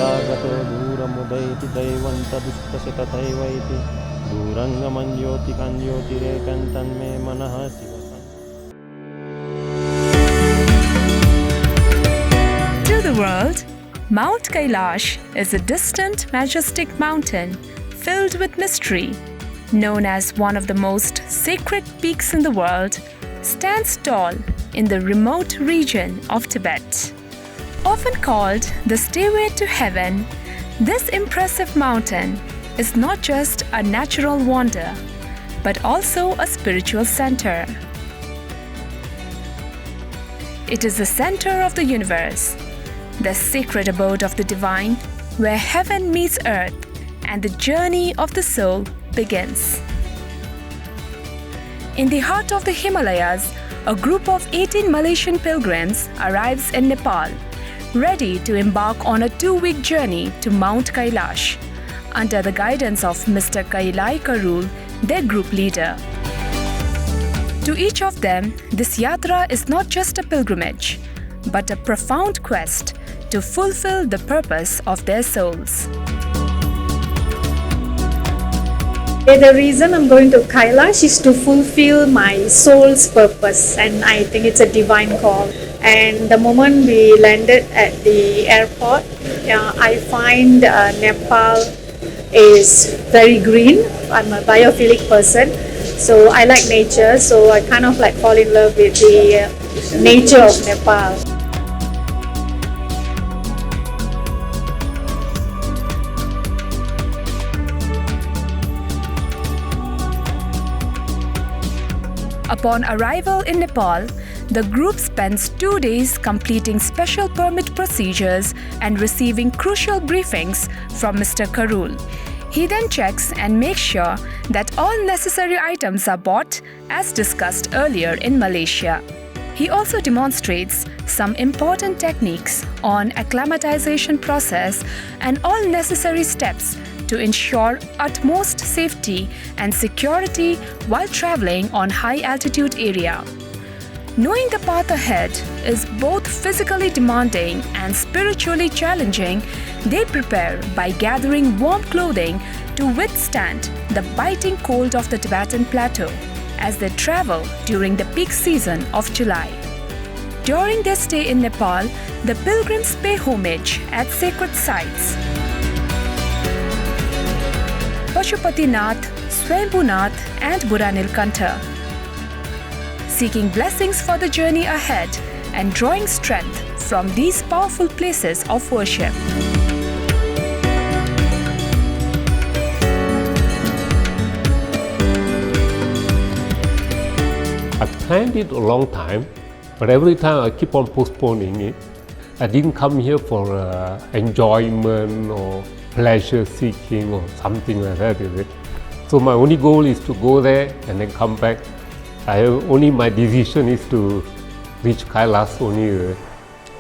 तदागतो दूरमुदैति दैवन्तदुष्टस्य तथैवैति दूरङ्गमं ज्योतिकं ज्योतिरेकं तन्मे मनः Shiv. To the world, Mount Kailash is a distant, majestic mountain filled with mystery. Known as one of the most sacred peaks in the world, stands tall in the remote region of Tibet. Often called the stairway to heaven, this impressive mountain is not just a natural wonder, but also a spiritual center. It is the center of the universe, the sacred abode of the divine, where heaven meets earth and the journey of the soul begins. In the heart of the Himalayas, a group of 18 Malaysian pilgrims arrives in Nepal, ready to embark on a 2-week journey to Mount Kailash, under the guidance of Mr. Kailash Kora, their group leader. To each of them, this Yatra is not just a pilgrimage, but a profound quest to fulfill the purpose of their souls. The reason I'm going to Kailash is to fulfill my soul's purpose, and I think it's a divine call. And the moment we landed at the airport, I find Nepal is very green. I'm a biophilic person, so I like nature, so I kind of like fall in love with the nature of Nepal. Upon arrival in Nepal, the group spends 2 days completing special permit procedures and receiving crucial briefings from Mr. Kora. He then checks and makes sure that all necessary items are bought as discussed earlier in Malaysia. He also demonstrates some important techniques on acclimatization process and all necessary steps to ensure utmost safety and security while traveling on high-altitude area. Knowing the path ahead is both physically demanding and spiritually challenging, they prepare by gathering warm clothing to withstand the biting cold of the Tibetan plateau as they travel during the peak season of July. During their stay in Nepal, the pilgrims pay homage at sacred sites. Pashupatinath, Swayambhunath and Buranilkantha, seeking blessings for the journey ahead and drawing strength from these powerful places of worship. I planned it a long time, but every time I keep on postponing it. I didn't come here for enjoyment or pleasure seeking or something like that, is it? So my only goal is to go there and then come back. My decision is to reach Kailash only.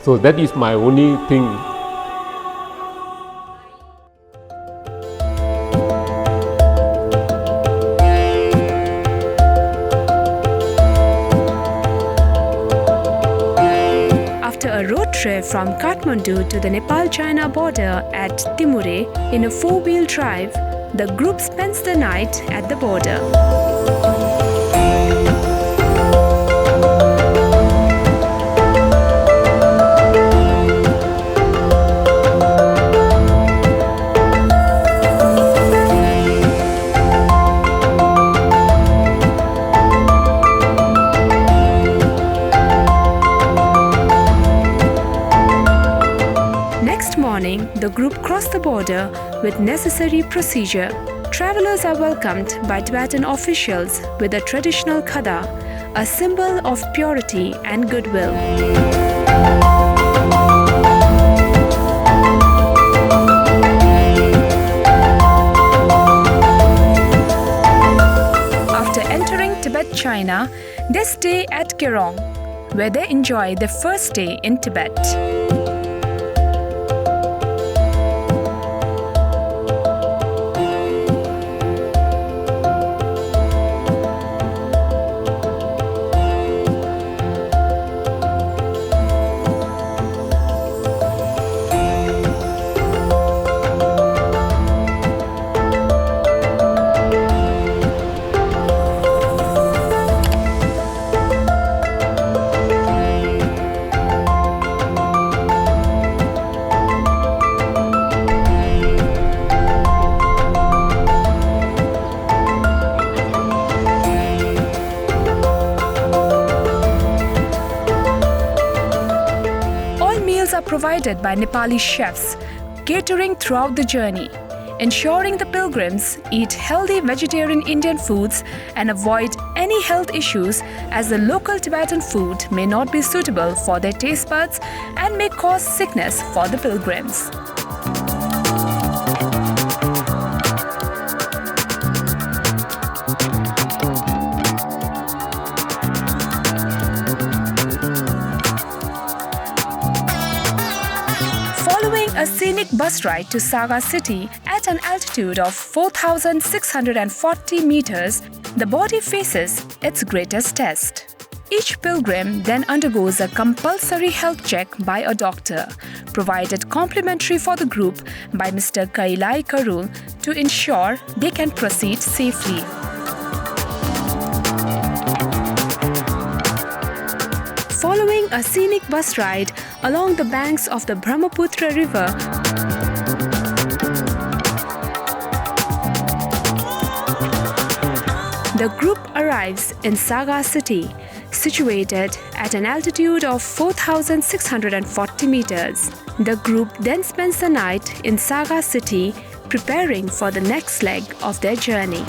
So that is my only thing. After a road trip from Kathmandu to the Nepal-China border at Timure in a 4-wheel drive, the group spends the night at the border. Next morning, the group cross the border with necessary procedure. Travelers are welcomed by Tibetan officials with a traditional khada, a symbol of purity and goodwill. After entering Tibet, China, they stay at Kerong, where they enjoy their first day in Tibet. provided by Nepali chefs, catering throughout the journey, ensuring the pilgrims eat healthy vegetarian Indian foods and avoid any health issues, as the local Tibetan food may not be suitable for their taste buds and may cause sickness for the pilgrims. Following a scenic bus ride to Saga city at an altitude of 4,640 meters, the body faces its greatest test. Each pilgrim then undergoes a compulsory health check by a doctor, provided complimentary for the group by Mr. Kailash Kora, to ensure they can proceed safely. Following a scenic bus ride along the banks of the Brahmaputra river, the group arrives in Saga city, situated at an altitude of 4,640 meters. The group then spends the night in Saga city, preparing for the next leg of their journey.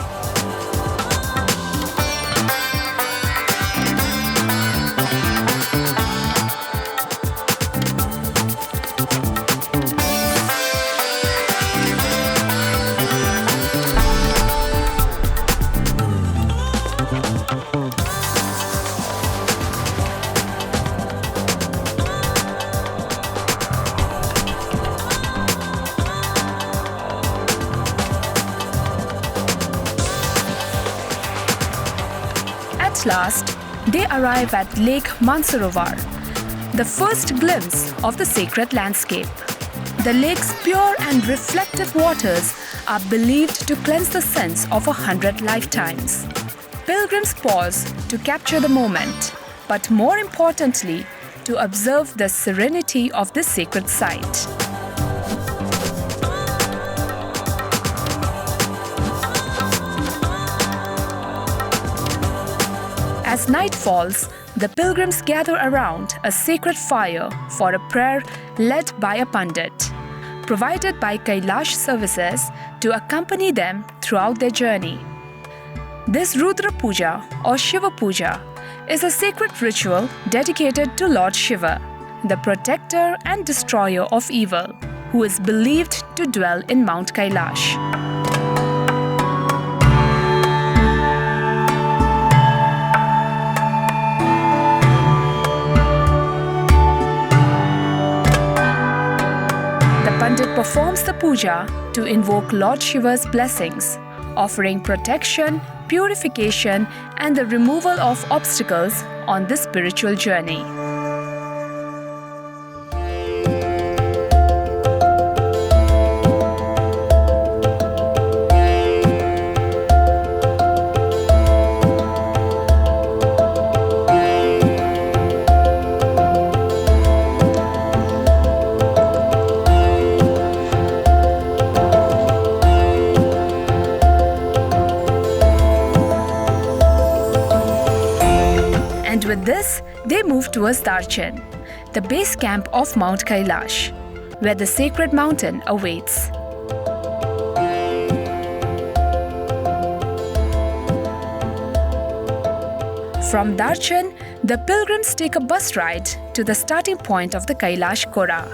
At last, they arrive at Lake Mansarovar, the first glimpse of the sacred landscape. The lake's pure and reflective waters are believed to cleanse the sins of 100 lifetimes. Pilgrims pause to capture the moment, but more importantly, to observe the serenity of this sacred site. As night falls, the pilgrims gather around a sacred fire for a prayer led by a pandit, provided by Kailash services to accompany them throughout their journey. This Rudra Puja or Shiva Puja is a sacred ritual dedicated to Lord Shiva, the protector and destroyer of evil, who is believed to dwell in Mount Kailash. Pandit performs the puja to invoke Lord Shiva's blessings, offering protection, purification, and the removal of obstacles on this spiritual journey. With this, they move towards Darshan, the base camp of Mount Kailash, where the sacred mountain awaits. From Darshan, the pilgrims take a bus ride to the starting point of the Kailash Kora.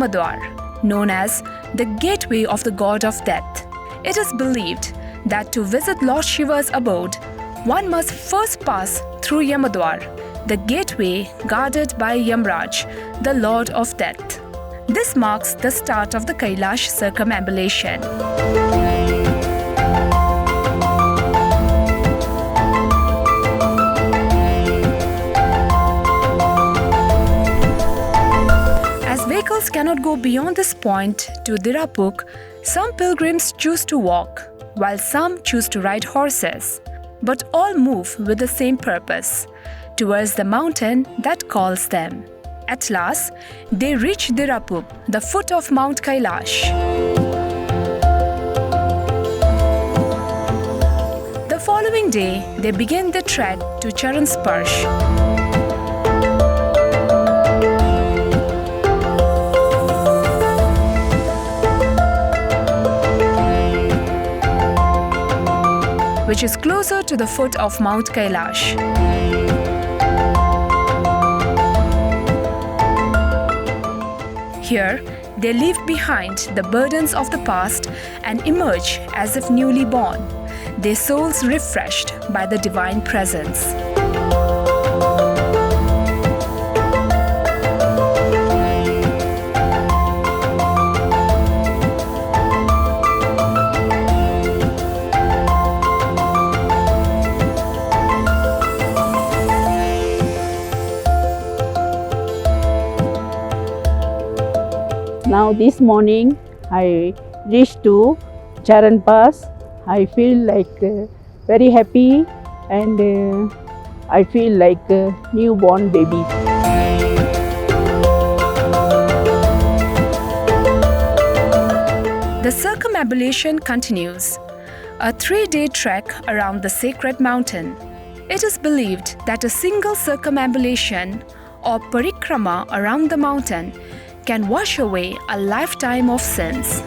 Dwar, known as the gateway of the god of death. It is believed that to visit Lord Shiva's abode, one must first pass through Dwar, the gateway guarded by Yamraj, the lord of death. This marks the start of the Kailash circumambulation. Vehicles cannot go beyond this point to Dirapuk. Some pilgrims choose to walk, while some choose to ride horses, but all move with the same purpose, towards the mountain that calls them. At last, they reach Dirapup, the foot of Mount Kailash. The following day, they begin the trek to Charan Sparsh. Which is closer to the foot of Mount Kailash. Here, they leave behind the burdens of the past and emerge as if newly born, their souls refreshed by the divine presence. Now this morning I reached to Charan Pass. I feel like very happy and I feel like a newborn baby. The circumambulation continues, a 3-day trek around the sacred mountain. It is believed that a single circumambulation or parikrama around the mountain can wash away a lifetime of sins.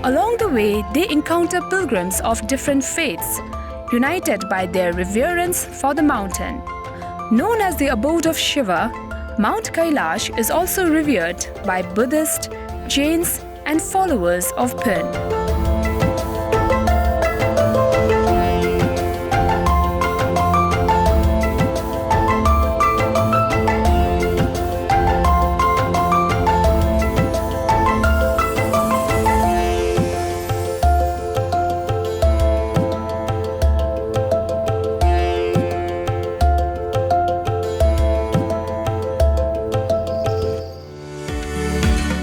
Along the way, they encounter pilgrims of different faiths, united by their reverence for the mountain. Known as the abode of Shiva, Mount Kailash is also revered by Buddhists, Jains, and followers of Pin.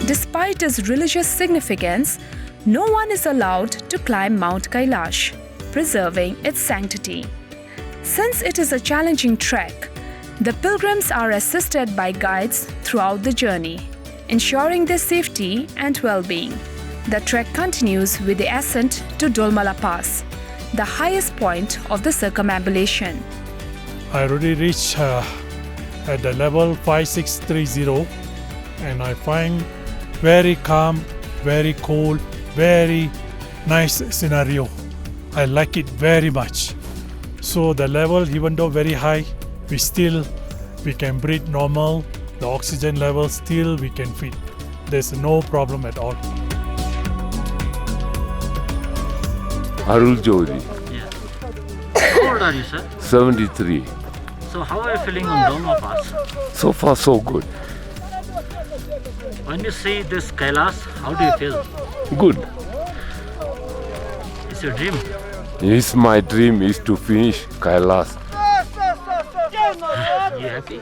Despite its religious significance, no one is allowed to climb Mount Kailash, preserving its sanctity. Since it is a challenging trek, the pilgrims are assisted by guides throughout the journey, ensuring their safety and well-being. The trek continues with the ascent to Dolma Pass, the highest point of the circumambulation. I already reached at the level 5630 and I find very calm, very cool, very nice scenario. I like it very much. So the level, even though very high, we can breathe normal. The oxygen level still we can fit. There's no problem at all. Arul Jodi, How old are you, sir? 73. So how are you feeling on Dolma Pass? So far, so good. When you see this Kailash, how do you feel? Good. It's your dream. Yes, my dream is to finish Kailash. You happy?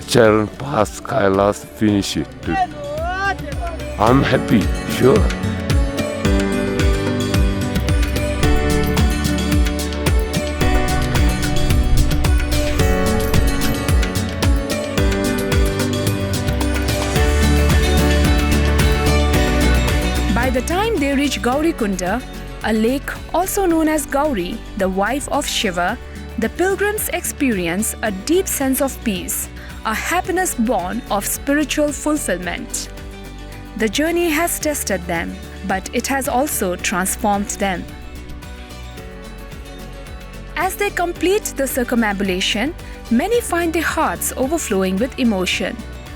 Charan Pass, Kailash, finish it. I'm happy, sure. By the time they reach Gaurikunda, a lake also known as Gauri, the wife of Shiva, the pilgrims experience a deep sense of peace, a happiness born of spiritual fulfillment. The journey has tested them, but it has also transformed them. As they complete the circumambulation, many find their hearts overflowing with emotion.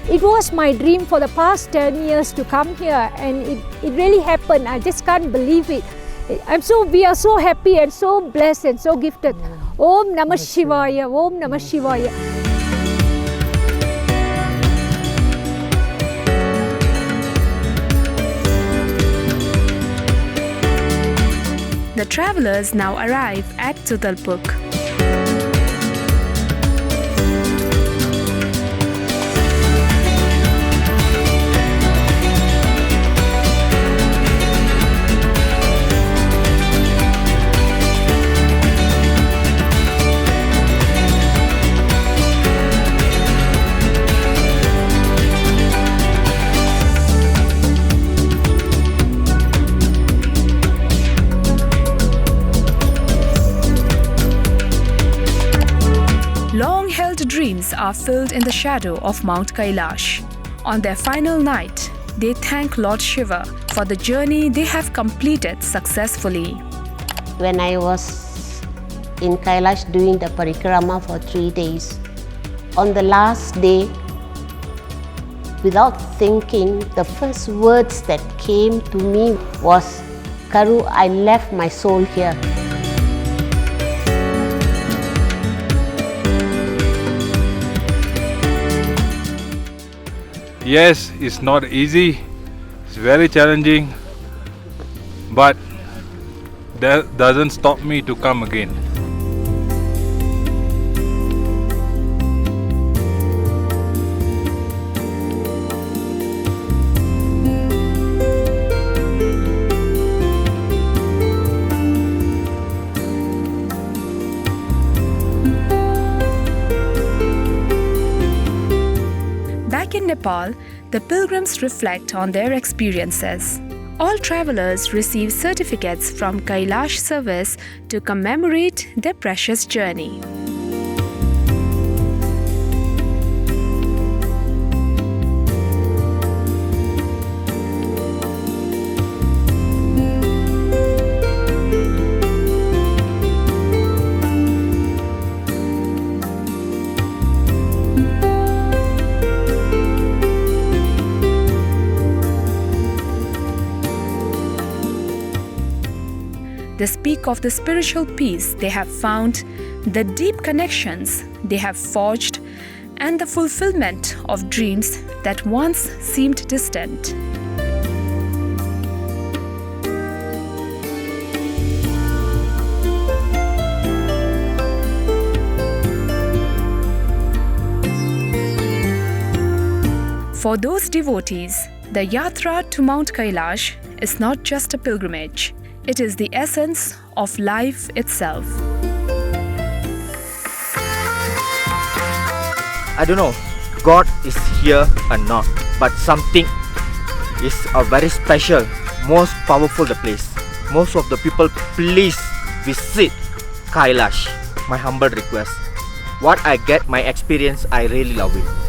It was my dream for the past 10 years to come here, and it really happened. I just can't believe it. We are so happy and so blessed and so gifted. Om Namah Shivaya, Om Namah Shivaya. The travelers now arrive at Tutalpuk. Long-held dreams are filled in the shadow of Mount Kailash. On their final night, they thank Lord Shiva for the journey they have completed successfully. When I was in Kailash doing the parikrama for 3 days, on the last day, without thinking, the first words that came to me was, "Karu, I left my soul here." Yes, it's not easy, it's very challenging, but that doesn't stop me to come again. Back in Nepal, the pilgrims reflect on their experiences. All travelers receive certificates from Kailash service to commemorate their precious journey. They speak of the spiritual peace they have found, the deep connections they have forged, and the fulfillment of dreams that once seemed distant. For those devotees, the Yatra to Mount Kailash is not just a pilgrimage. It is the essence of life itself. I don't know, God is here or not, but something is a very special, most powerful the place. Most of the people, please visit Kailash. My humble request. What I get, my experience, I really love it.